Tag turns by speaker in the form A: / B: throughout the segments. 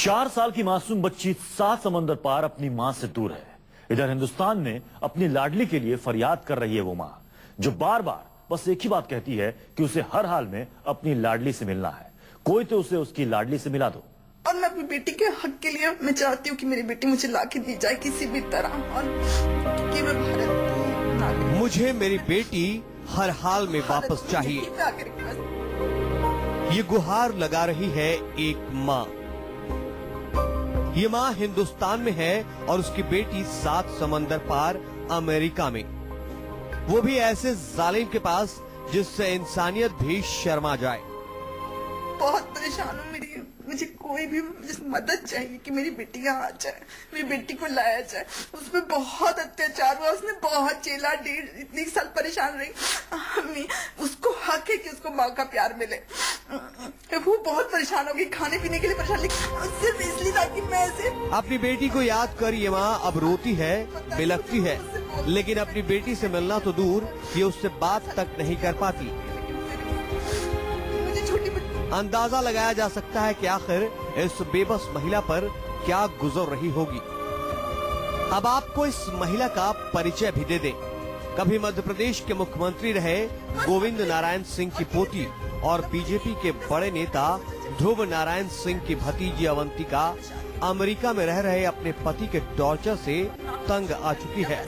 A: 4 साल की मासूम बच्ची 7 समंदर पार अपनी मां से दूर है। इधर हिंदुस्तान में अपनी लाडली के लिए फरियाद कर रही है वो मां, जो बार बार बस एक ही बात कहती है कि उसे हर हाल में अपनी लाडली से मिलना है। कोई तो उसे उसकी लाडली से मिला दो।
B: और मैं अपनी बेटी के हक के लिए मैं चाहती हूँ कि मेरी बेटी मुझे लाके दी जाए किसी भी तरह, और क्योंकि मैं भारत की,
C: मुझे मेरी बेटी हर हाल में वापस चाहिए, ये गुहार लगा रही है एक माँ। ये माँ हिंदुस्तान में है और उसकी बेटी 7 समंदर पार अमेरिका में, वो भी ऐसे जालिम के पास जिससे इंसानियत भी शर्मा जाए।
B: बहुत परेशान हूँ, मुझे कोई भी मदद चाहिए कि मेरी बेटी यहाँ आ जाए, मेरी बेटी को लाया जाए। उसमें बहुत अत्याचार हुआ, उसने बहुत जेला 1.5 साल परेशान रही। उसको हक है कि उसको माँ का प्यार मिले। वो बहुत परेशान हो गई, खाने पीने के लिए परेशान, सिर्फ इसलिए ताकि मैं ऐसे। अपनी
C: बेटी को याद कर ये माँ अब रोती है, बिलखती है, लेकिन अपनी बेटी से मिलना तो दूर, ये उससे बात तक नहीं कर पाती। अंदाजा लगाया जा सकता है कि आखिर इस बेबस महिला पर क्या गुजर रही होगी। अब आपको इस महिला का परिचय भी दे दें। कभी मध्य प्रदेश के मुख्यमंत्री रहे गोविंद नारायण सिंह की पोती और बीजेपी के बड़े नेता ध्रुव नारायण सिंह की भतीजी अवंतिका अमेरिका में रह रहे अपने पति के टॉर्चर से तंग आ चुकी है।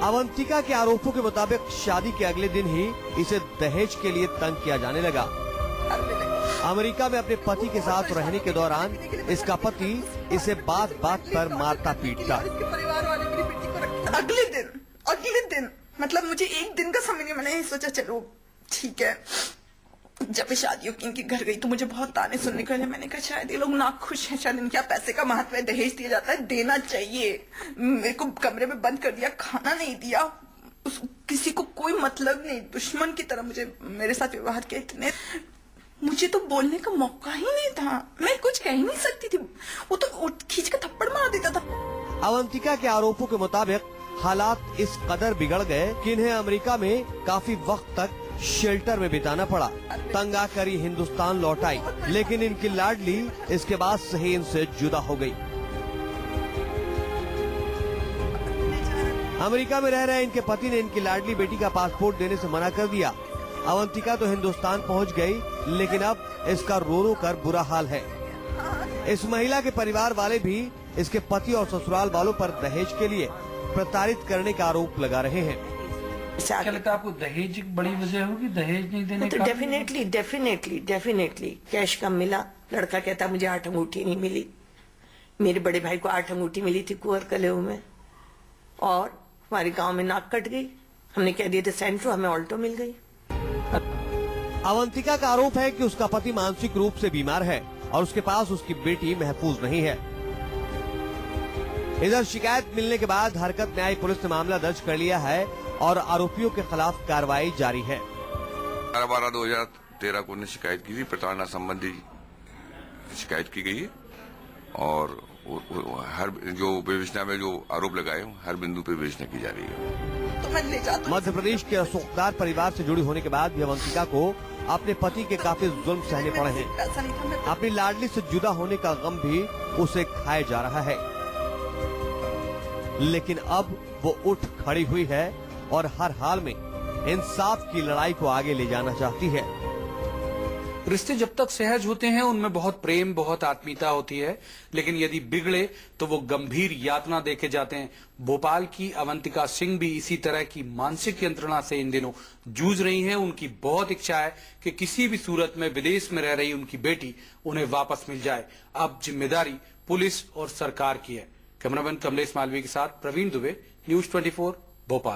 C: अवंतिका के आरोपों के मुताबिक शादी के अगले दिन ही इसे दहेज के लिए तंग किया जाने लगा। अमेरिका में अपने पति के साथ रहने के दौरान इसका पति इसे बात बात पर मारता पीटता।
B: अगले दिन मतलब मुझे एक दिन का समय नहीं, मैंने सोचा चलो ठीक है। जब शादियों की इनके घर गई तो मुझे बहुत ताने सुनने को, मैंने कहा शायद ये लोग ना खुश हैं, शायद इनके पैसे का महत्व है, दहेज दिया जाता है, देना चाहिए। मेरे को कमरे में बंद कर दिया, खाना नहीं दिया, किसी को कोई मतलब नहीं, दुश्मन की तरह मुझे मेरे साथ व्यवहार किया। इतने मुझे तो बोलने का मौका ही नहीं था, मैं कुछ कह ही नहीं सकती थी, वो तो खींच कर थप्पड़ मार देता था।
C: अवंतिका के आरोपों के मुताबिक हालात इस कदर बिगड़ गए कि इन्हें अमेरिका में काफी वक्त तक शेल्टर में बिताना पड़ा। तंग आकर ये हिंदुस्तान लौट आई, लेकिन इनकी लाडली इसके बाद से ही इनसे जुदा हो गई। अमेरिका में रह रहे इनके पति ने इनकी लाडली बेटी का पासपोर्ट देने से मना कर दिया। अवंतिका तो हिंदुस्तान पहुंच गई, लेकिन अब इसका रो रो कर बुरा हाल है। इस महिला के परिवार वाले भी इसके पति और ससुराल वालों पर दहेज के लिए प्रताड़ित करने का आरोप लगा रहे हैं।
D: क्या लगता है आपको, दहेज एक बड़ी वजह होगी दहेज नहीं देने
E: तो
D: का? डेफिनेटली कैश कम मिला। लड़का कहता मुझे 8 अंगूठी नहीं मिली, मेरे बड़े भाई को 8 अंगूठी मिली थी कुंवर कलेऊ में, और हमारे गांव में नाक कट गई, हमने कह दिया था सेंट्रो, हमें ऑल्टो मिल गई।
C: अवंतिका का आरोप है कि उसका पति मानसिक रूप से बीमार है और उसके पास उसकी बेटी महफूज नहीं है। इधर शिकायत मिलने के बाद हरकत में आई पुलिस ने मामला दर्ज कर लिया है और आरोपियों के खिलाफ कार्रवाई जारी है।
F: 12/2013 को उन्हें शिकायत की थी, प्रताड़ना संबंधी शिकायत की गई है, और हर जो विवेचना में जो आरोप लगाए हर बिंदु पर विवेचना की जा रही है।
B: तो मैं ले जाता हूं।
C: मध्य प्रदेश के रसूखदार परिवार से जुड़ी होने के बाद भी अवंतिका को अपने पति के काफी जुल्म सहने पड़े हैं। अपनी लाडली से जुदा होने का गम भी उसे खाया जा रहा है, लेकिन अब वो उठ खड़ी हुई है और हर हाल में इंसाफ की लड़ाई को आगे ले जाना चाहती है।
D: रिश्ते जब तक सहज होते हैं उनमें बहुत प्रेम, बहुत आत्मीयता होती है, लेकिन यदि बिगड़े तो वो गंभीर यातना देके जाते हैं। भोपाल की अवंतिका सिंह भी इसी तरह की मानसिक यंत्रणा से इन दिनों जूझ रही हैं। उनकी बहुत इच्छा है कि किसी भी सूरत में विदेश में रह रही उनकी बेटी उन्हें वापस मिल जाए। अब जिम्मेदारी पुलिस और सरकार की है। कैमरामैन कमलेश मालवीय के साथ प्रवीण दुबे, न्यूज़ 24, भोपाल।